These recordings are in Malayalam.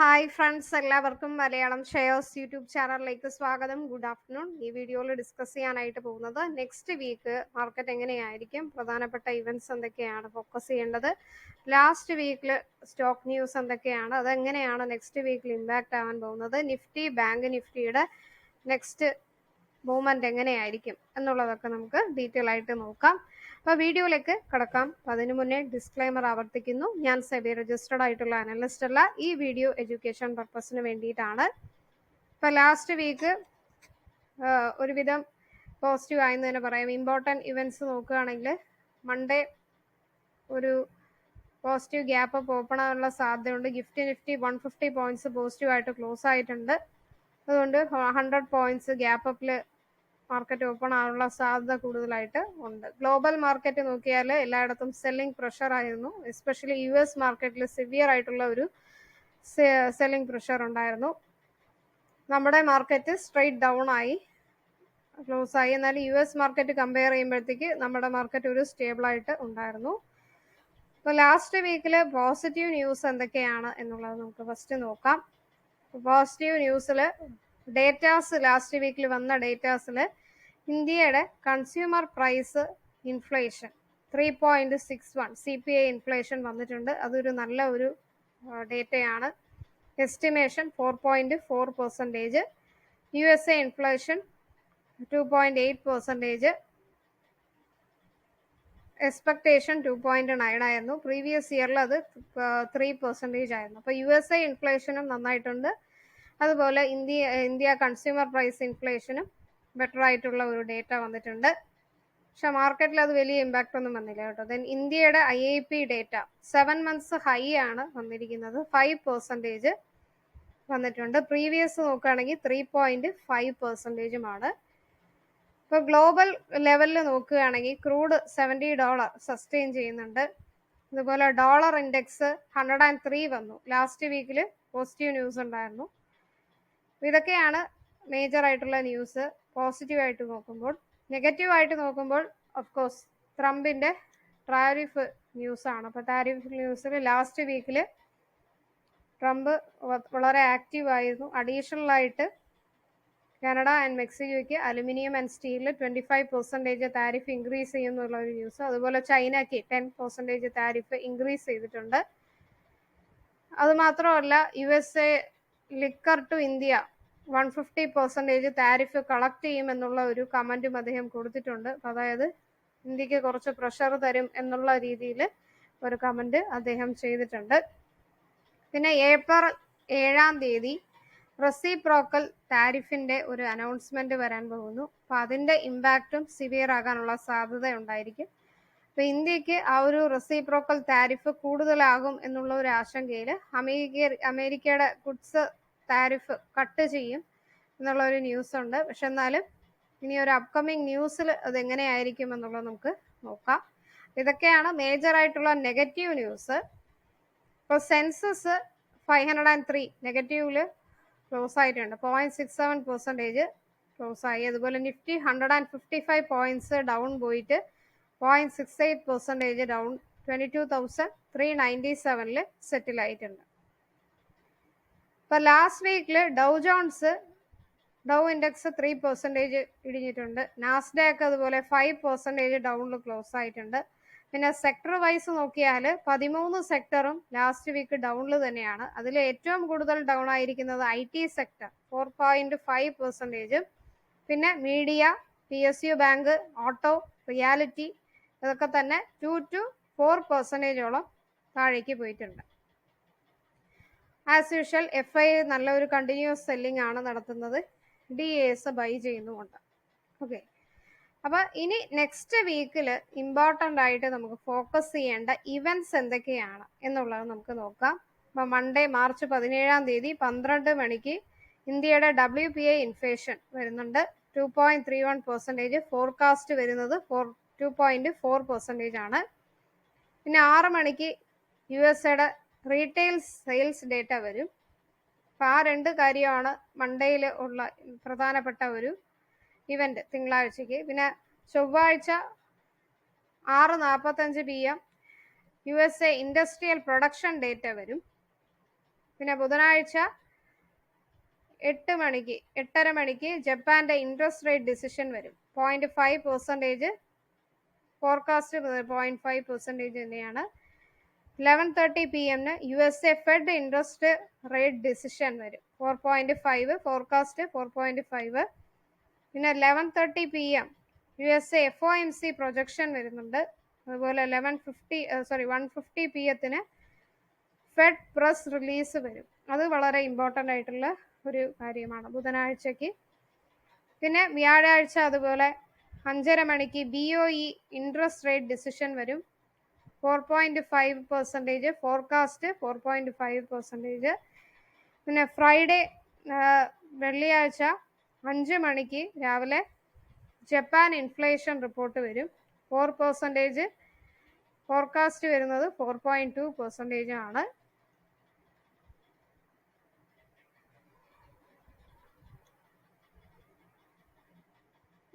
ഹായ് ഫ്രണ്ട്സ്, എല്ലാവർക്കും മലയാളം ഷെയർസ് യൂട്യൂബ് ചാനലിലേക്ക് സ്വാഗതം. Good afternoon. ഈ വീഡിയോയിൽ ഡിസ്കസ് ചെയ്യാനായിട്ട് പോകുന്നത് നെക്സ്റ്റ് വീക്ക് മാർക്കറ്റ് എങ്ങനെയായിരിക്കും, പ്രധാനപ്പെട്ട ഇവന്റ്സ് എന്തൊക്കെയാണ് ഫോക്കസ് ചെയ്യേണ്ടത്, ലാസ്റ്റ് വീക്കിൽ സ്റ്റോക്ക് ന്യൂസ് എന്തൊക്കെയാണ്, അതെങ്ങനെയാണ് നെക്സ്റ്റ് വീക്കിൽ ഇമ്പാക്റ്റ് ആവാൻ പോകുന്നത്, നിഫ്റ്റി ബാങ്ക് നിഫ്റ്റിയുടെ നെക്സ്റ്റ് മൂവ്മെന്റ് എങ്ങനെയായിരിക്കും എന്നുള്ളതൊക്കെ നമുക്ക് ഡീറ്റെയിൽ ആയിട്ട് നോക്കാം. അപ്പോൾ വീഡിയോയിലേക്ക് കടക്കാം. അതിനു മുന്നേ ഡിസ്ക്ലൈമർ ആവർത്തിക്കുന്നു. ഞാൻ സെബി രജിസ്റ്റർഡ് ആയിട്ടുള്ള അനലിസ്റ്റ് അല്ല. ഈ വീഡിയോ എഡ്യൂക്കേഷൻ പർപ്പസിന് വേണ്ടിയിട്ടാണ്. ഇപ്പോൾ ലാസ്റ്റ് വീക്ക് ഒരുവിധം പോസിറ്റീവ് ആയെന്ന് തന്നെ പറയാം. ഇമ്പോർട്ടൻറ്റ് ഇവൻറ്റ്സ് നോക്കുകയാണെങ്കിൽ മൺഡേ ഒരു പോസിറ്റീവ് ഗ്യാപ്പ് അപ്പ് ഓപ്പൺ ആകാനുള്ള സാധ്യതയുണ്ട്. നിഫ്റ്റി 150 പോയിന്റ്സ് പോസിറ്റീവ് ആയിട്ട് ക്ലോസ് ആയിട്ടുണ്ട്. അതുകൊണ്ട് 100 പോയിന്റ്സ് ഗ്യാപ്പ് അപ്പിൽ മാർക്കറ്റ് ഓപ്പൺ ആകാനുള്ള സാധ്യത കൂടുതലായിട്ട് ഉണ്ട്. ഗ്ലോബൽ മാർക്കറ്റ് നോക്കിയാൽ എല്ലായിടത്തും സെല്ലിംഗ് പ്രഷർ ആയിരുന്നു. എസ്പെഷ്യലി US മാർക്കറ്റിൽ സിവിയർ ആയിട്ടുള്ള ഒരു സെല്ലിംഗ് പ്രഷർ ഉണ്ടായിരുന്നു. നമ്മുടെ മാർക്കറ്റ് സ്ട്രെയിറ്റ് ഡൗൺ ആയി ക്ലോസ് ആയി. എന്നാൽ US മാർക്കറ്റ് കമ്പയർ ചെയ്യുമ്പോഴത്തേക്ക് നമ്മുടെ മാർക്കറ്റ് ഒരു സ്റ്റേബിൾ ആയിട്ട് ഉണ്ടായിരുന്നു. അപ്പോൾ ലാസ്റ്റ് വീക്കിൽ പോസിറ്റീവ് ന്യൂസ് എന്തൊക്കെയാണ് എന്നുള്ളത് നമുക്ക് ഫസ്റ്റ് നോക്കാം. പോസിറ്റീവ് ന്യൂസിൽ ഡേറ്റാസ് ലാസ്റ്റ് വീക്കിൽ വന്ന ഡേറ്റാസിൽ ഇന്ത്യയുടെ consumer price inflation 3.61 CPI inflation വന്നിട്ടുണ്ട്. അതൊരു നല്ല ഒരു ഡേറ്റയാണ്. എസ്റ്റിമേഷൻ 4.4%. USA inflation 2.8%. എക്സ്പെക്ടേഷൻ 2.9 ആയിരുന്നു. പ്രീവിയസ് ഇയറിൽ അത് 3% ആയിരുന്നു. അപ്പോൾ USA ഇൻഫ്ലേഷനും നന്നായിട്ടുണ്ട്. അതുപോലെ ഇന്ത്യ കൺസ്യൂമർ പ്രൈസ് ഇൻഫ്ലേഷനും ബെറ്റർ ആയിട്ടുള്ള ഒരു ഡേറ്റ വന്നിട്ടുണ്ട്. പക്ഷെ മാർക്കറ്റിൽ അത് വലിയ ഇമ്പാക്റ്റ് ഒന്നും വന്നില്ല കേട്ടോ. ദെൻ ഇന്ത്യയുടെ IIP ഡേറ്റ 7 months ഹൈ ആണ് വന്നിരിക്കുന്നത്. 5% വന്നിട്ടുണ്ട്. പ്രീവിയസ് നോക്കുകയാണെങ്കിൽ 3.5%. ഇപ്പോൾ ഗ്ലോബൽ ലെവലിൽ നോക്കുകയാണെങ്കിൽ ക്രൂഡ് $70 സസ്റ്റെയിൻ ചെയ്യുന്നുണ്ട്. അതുപോലെ ഡോളർ ഇൻഡെക്സ് 103 വന്നു. ലാസ്റ്റ് വീക്കിൽ പോസിറ്റീവ് ന്യൂസ് ഉണ്ടായിരുന്നു. ഇതൊക്കെയാണ് മേജർ ആയിട്ടുള്ള ന്യൂസ് പോസിറ്റീവ് ആയിട്ട് നോക്കുമ്പോൾ. നെഗറ്റീവ് ആയിട്ട് നോക്കുമ്പോൾ ഓഫ് കോഴ്സ് ട്രംപിന്റെ ടാരിഫ് ന്യൂസ് ആണ്. അപ്പോൾ ടാരിഫ് ന്യൂസിൽ ലാസ്റ്റ് വീക്കിൽ ട്രംപ് വളരെ ആക്റ്റീവ് ആയിരുന്നു. അഡീഷണൽ ആയിട്ട് കാനഡ ആൻഡ് മെക്സിക്കോയ്ക്ക് അലുമിനിയം ആൻഡ് സ്റ്റീലിൽ 25% താരിഫ് ഇൻക്രീസ് ചെയ്യുന്നുള്ള ഒരു ന്യൂസ്. അതുപോലെ ചൈനയ്ക്ക് 10% താരിഫ് ഇൻക്രീസ് ചെയ്തിട്ടുണ്ട്. അതുമാത്രമല്ല USA liquor to India 150% tariff collect ചെയ്യുമെന്നുള്ള ഒരു കമന്റും അദ്ദേഹം കൊടുത്തിട്ടുണ്ട്. അതായത് ഇന്ത്യക്ക് കുറച്ച് പ്രഷർ തരും എന്നുള്ള രീതിയിൽ ഒരു കമന്റ് അദ്ദേഹം ചെയ്തിട്ടുണ്ട്. പിന്നെ ഏപ്രിൽ 7 റെസിപ്രോക്കൽ താരിഫിന്റെ ഒരു അനൗൺസ്മെന്റ് വരാൻ പോകുന്നു. അപ്പൊ അതിന്റെ ഇമ്പാക്റ്റും സിവിയർ ആകാനുള്ള സാധ്യത ഉണ്ടായിരിക്കും. അപ്പൊ ഇന്ത്യക്ക് ആ ഒരു റെസിപ്രോക്കൽ താരിഫ് കൂടുതലാകും എന്നുള്ള ഒരു ആശങ്കയിൽ അമേരിക്കയുടെ ഗുഡ്സ് താരിഫ് കട്ട് ചെയ്യും എന്നുള്ള ഒരു ന്യൂസ് ഉണ്ട്. പക്ഷെ എന്നാലും ഇനി ഒരു അപ്കമിങ് ന്യൂസിൽ അതെങ്ങനെയായിരിക്കും എന്നുള്ളത് നമുക്ക് നോക്കാം. ഇതൊക്കെയാണ് മേജർ ആയിട്ടുള്ള നെഗറ്റീവ് ന്യൂസ്. ഇപ്പോൾ സെൻസസ് 503 നെഗറ്റീവില് ക്ലോസ് ആയിട്ടുണ്ട്. 0.67% ക്ലോസ് ആയി. അതുപോലെ നിഫ്റ്റി 155 പോയിന്റ്സ് ഡൗൺ പോയിട്ട് 0.68% ഡൗൺ 22,397 സെറ്റിൽ ആയിട്ടുണ്ട്. ഇപ്പൊ ലാസ്റ്റ് വീക്കില് ഡൗ ഇൻഡെക്സ് 3% ഇടിഞ്ഞിട്ടുണ്ട്. നാസ്ഡാക്ക് അതുപോലെ 5% ഡൗണിൽ ക്ലോസ് ആയിട്ടുണ്ട്. പിന്നെ സെക്ടർ വൈസ് നോക്കിയാൽ 13 സെക്ടറും ലാസ്റ്റ് വീക്ക് ഡൗണിൽ തന്നെയാണ്. അതിൽ ഏറ്റവും കൂടുതൽ ഡൗൺ ആയിരിക്കുന്നത് IT സെക്ടർ 4.5%. പിന്നെ media, PSU bank, auto, reality ഇതൊക്കെ തന്നെ 2 to 4% താഴേക്ക് പോയിട്ടുണ്ട്. ആസ് യൂഷ്വൽ FI നല്ലൊരു കണ്ടിന്യൂസ് സെല്ലിംഗ് ആണ് നടത്തുന്നത്. DAS ബൈ ചെയ്യുന്നുമുണ്ട്. ഓക്കെ, അപ്പൊ ഇനി നെക്സ്റ്റ് വീക്കിൽ ഇമ്പോർട്ടൻ്റ് ആയിട്ട് നമുക്ക് ഫോക്കസ് ചെയ്യേണ്ട ഇവന്റ്സ് എന്തൊക്കെയാണ് എന്നുള്ളത് നമുക്ക് നോക്കാം. അപ്പൊ മൺഡേ മാർച്ച് 17 12 മണിക്ക് ഇന്ത്യയുടെ WPI ഇൻഫ്ലേഷൻ വരുന്നുണ്ട്. 2.31%. ഫോർകാസ്റ്റ് വരുന്നത് 2.4% ആണ്. പിന്നെ 6 മണിക്ക് USA റീറ്റെയിൽ സെയിൽസ് ഡേറ്റ വരും. അപ്പൊ ആ 2 കാര്യമാണ് മൺഡേയിൽ ഉള്ള പ്രധാനപ്പെട്ട ഒരു ഇവന്റ് തിങ്കളാഴ്ചക്ക്. പിന്നെ ചൊവ്വാഴ്ച 6:45 PM USA industrial production data വരും. പിന്നെ ബുധനാഴ്ച 8:30 മണിക്ക് ജപ്പാന്റെ ഇൻട്രസ്റ്റ് റേറ്റ് ഡിസിഷൻ വരും. 0.5% ഫോർകാസ്റ്റ് 0.5% തന്നെയാണ്. 11:30 PM USA fed interest rate decision വരും. 4.5 ഫോർകാസ്റ്റ് 4.5. പിന്നെ 11:30 PM USA FOMC പ്രൊജക്ഷൻ വരുന്നുണ്ട്. അതുപോലെ 1:50 PM ഫെഡ് പ്രസ് റിലീസ് വരും. അത് വളരെ ഇമ്പോർട്ടൻ്റ് ആയിട്ടുള്ള ഒരു കാര്യമാണ് ബുധനാഴ്ചക്ക്. പിന്നെ വ്യാഴാഴ്ച അതുപോലെ 5:30 മണിക്ക് BOE ഇൻട്രസ്റ്റ് റേറ്റ് ഡിസിഷൻ വരും. 4.5%, ഫോർകാസ്റ്റ് 4.5%. പിന്നെ ഫ്രൈഡേ വെള്ളിയാഴ്ച 5 മണിക്ക് രാവിലെ ജപ്പാൻ ഇൻഫ്ലേഷൻ റിപ്പോർട്ട് വരും. 4%, ഫോർകാസ്റ്റ് വരുന്നത് 4.2% ആണ്.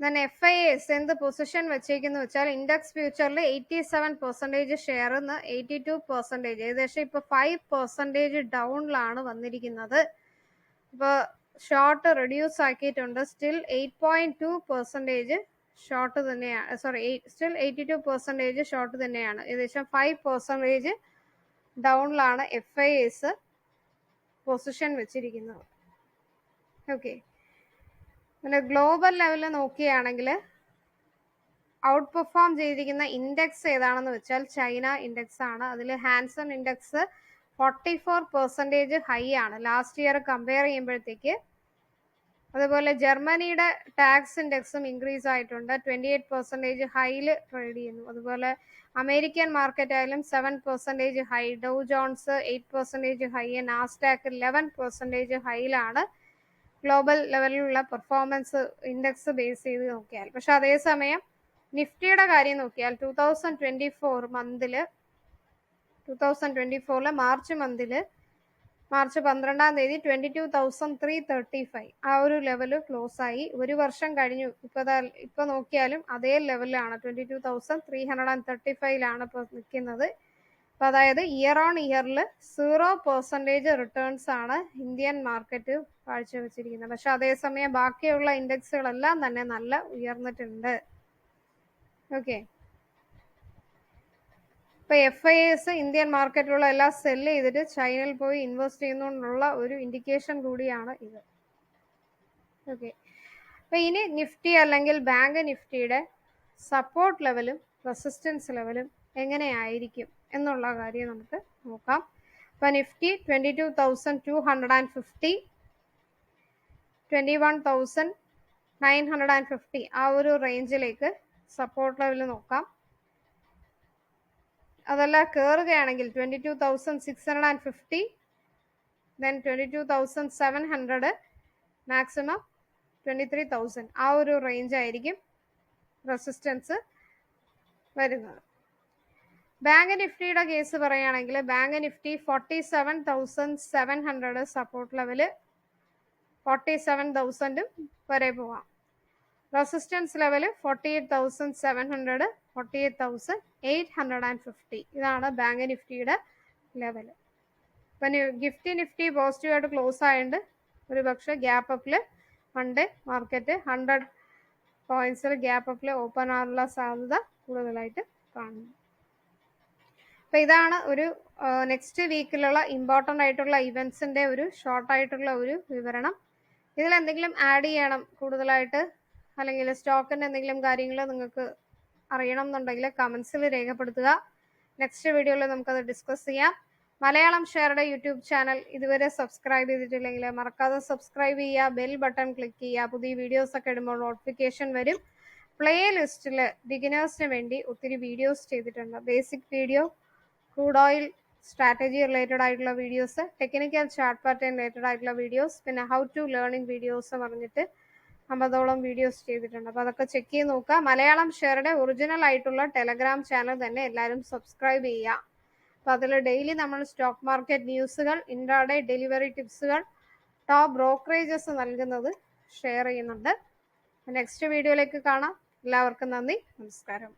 then FIS എന്ത് പൊസിഷൻ വെച്ചേക്കെന്ന് വെച്ചാൽ ഇൻഡെക്സ് ഫ്യൂച്ചറിൽ 87% ഷെയർ 82%, ഏകദേശം ഇപ്പൊ 5% ഡൗണിലാണ് വന്നിരിക്കുന്നത്. ഇപ്പോൾ ഷോർട്ട് റെഡ്യൂസ് ആക്കിയിട്ടുണ്ട്. സ്റ്റിൽ 8.2% ഷോർട്ട് തന്നെയാണ്. സ്റ്റിൽ 82% ഷോർട്ട് തന്നെയാണ്. ഏകദേശം 5% ഡൗണിലാണ് FIS പൊസിഷൻ വെച്ചിരിക്കുന്നത്. ഓക്കെ. പിന്നെ ഗ്ലോബൽ ലെവലിൽ നോക്കുകയാണെങ്കിൽ ഔട്ട് പെർഫോം ചെയ്തിരിക്കുന്ന ഇൻഡെക്സ് ഏതാണെന്ന് വെച്ചാൽ ചൈന ഇൻഡെക്സ് ആണ്. അതിൽ ഹാൻസൺ ഇൻഡെക്സ് 44% ഹൈ ആണ് ലാസ്റ്റ് ഇയർ കമ്പയർ ചെയ്യുമ്പോഴത്തേക്ക്. അതുപോലെ ജർമ്മനിയുടെ ടാക്സ് ഇൻഡെക്സും ഇൻക്രീസ് ആയിട്ടുണ്ട്. 28% ഹൈയിൽ ട്രേഡ് ചെയ്യുന്നു. അതുപോലെ അമേരിക്കൻ മാർക്കറ്റ് ആയാലും 7% high, Dow Jones 8% high, NASDAQ 11% ഹൈയിലാണ് ഗ്ലോബൽ ലെവലിലുള്ള പെർഫോമൻസ് ഇൻഡെക്സ് ബേസ് ചെയ്ത് നോക്കിയാൽ. പക്ഷെ അതേസമയം നിഫ്റ്റിയുടെ കാര്യം നോക്കിയാൽ 2024 മാർച്ച് മന്തിൽ മാർച്ച് 12-ാം തീയതി 22,335 ആ ഒരു ലെവല് ക്ലോസ് ആയി. ഒരു വർഷം കഴിഞ്ഞു. ഇപ്പൊ നോക്കിയാലും അതേ ലെവലിലാണ് 22,335 ഇപ്പൊ നിൽക്കുന്നത്. അപ്പൊ അതായത് ഇയർ ഓൺ ഇയറിൽ 0% റിട്ടേൺസ് ആണ് ഇന്ത്യൻ മാർക്കറ്റ് കാഴ്ചവെച്ചിരിക്കുന്നത്. പക്ഷെ അതേസമയം ബാക്കിയുള്ള ഇൻഡെക്സുകളെല്ലാം തന്നെ നല്ല ഉയർന്നിട്ടുണ്ട്. ഓക്കെ. ഇപ്പൊ FIS ഇന്ത്യൻ മാർക്കറ്റിലുള്ള എല്ലാം സെല് ചെയ്തിട്ട് ചൈനയിൽ പോയി ഇൻവെസ്റ്റ് ചെയ്യുന്നുള്ള ഒരു ഇൻഡിക്കേഷൻ കൂടിയാണ് ഇത്. ഓക്കെ. അപ്പൊ ഇനി നിഫ്റ്റി അല്ലെങ്കിൽ ബാങ്ക് നിഫ്റ്റിയുടെ സപ്പോർട്ട് ലെവലും റെസിസ്റ്റൻസ് ലെവലും എങ്ങനെയായിരിക്കും എന്നുള്ള കാര്യം നമുക്ക് നോക്കാം. അപ്പൊ നിഫ്റ്റി 22,250, 21,950 ആ ഒരു റേഞ്ചിലേക്ക് സപ്പോർട്ട് ലെവൽ നോക്കാം. അതല്ല കയറുകയാണെങ്കിൽ 22,650, then 22,700, മാക്സിമം 23,000 ആ ഒരു റേഞ്ച് ആയിരിക്കും റെസിസ്റ്റൻസ് വരുന്നത്. ബാങ്ക് നിഫ്റ്റിയുടെ കേസ് പറയുകയാണെങ്കിൽ ബാങ്ക് നിഫ്റ്റി 47,700 സപ്പോർട്ട് ലെവല്, 47,000 വരെ പോവാം. റെസിസ്റ്റൻസ് ലെവല് 48,700, 48,850 ഇതാണ് ബാങ്ക് നിഫ്റ്റിയുടെ ലെവല്. ഇപ്പൊ നിഫ്റ്റി പോസിറ്റീവായിട്ട് ക്ലോസ് ആയതുകൊണ്ട് ഒരു പക്ഷെ ഗ്യാപ്പ് അപ്പില് മൺഡേ മാർക്കറ്റ് 100 പോയിന്റ്സിൽ ഗ്യാപ്പ് അപ്പിൽ ഓപ്പൺ ആകാനുള്ള സാധ്യത കൂടുതലായിട്ട് കാണുന്നു. അപ്പൊ ഇതാണ് ഒരു നെക്സ്റ്റ് വീക്കിലുള്ള ഇമ്പോർട്ടൻ്റ് ആയിട്ടുള്ള ഇവന്റ്സിന്റെ ഒരു ഷോർട്ടായിട്ടുള്ള ഒരു വിവരണം. ഇതിൽ എന്തെങ്കിലും ആഡ് ചെയ്യണം കൂടുതലായിട്ട് അല്ലെങ്കിൽ സ്റ്റോക്കിന്റെ എന്തെങ്കിലും കാര്യങ്ങൾ നിങ്ങൾക്ക് അറിയണം എന്നുണ്ടെങ്കിൽ കമന്റ്സിൽ രേഖപ്പെടുത്തുക. നെക്സ്റ്റ് വീഡിയോയിൽ നമുക്കത് ഡിസ്കസ് ചെയ്യാം. മലയാളം ഷെയറുടെ യൂട്യൂബ് ചാനൽ ഇതുവരെ സബ്സ്ക്രൈബ് ചെയ്തിട്ടില്ലെങ്കിൽ മറക്കാതെ സബ്സ്ക്രൈബ് ചെയ്യുക, ബെൽ ബട്ടൺ ക്ലിക്ക് ചെയ്യുക. പുതിയ വീഡിയോസ് ഒക്കെ ഇടുമ്പോൾ നോട്ടിഫിക്കേഷൻ വരും. പ്ലേ ലിസ്റ്റിൽ ബിഗിനേഴ്സിന് വേണ്ടി ഒത്തിരി വീഡിയോസ് ചെയ്തിട്ടുണ്ട്. Basic video, crude oil strategy related ആയിട്ടുള്ള videos, technical chart pattern related ആയിട്ടുള്ള വീഡിയോസ്, പിന്നെ ഹൗ ടു ലേണിംഗ് വീഡിയോസ് പറഞ്ഞിട്ട് 50ഓളം വീഡിയോസ് ചെയ്തിട്ടുണ്ട്. അപ്പൊ അതൊക്കെ ചെക്ക് ചെയ്ത് നോക്കുക. മലയാളം ഷെയറുടെ ഒറിജിനൽ ആയിട്ടുള്ള ടെലഗ്രാം ചാനൽ തന്നെ എല്ലാവരും സബ്സ്ക്രൈബ് ചെയ്യുക. അപ്പൊ അതിൽ ഡെയിലി നമ്മൾ സ്റ്റോക്ക് മാർക്കറ്റ് ന്യൂസുകൾ, ഇൻട്രാഡേ ഡെലിവറി ടിപ്സുകൾ, ടോപ്പ് ബ്രോക്കറേജസ് നൽകുന്നത് ഷെയർ ചെയ്യുന്നുണ്ട്. നെക്സ്റ്റ് വീഡിയോയിലേക്ക് കാണാം. എല്ലാവർക്കും നന്ദി, നമസ്കാരം.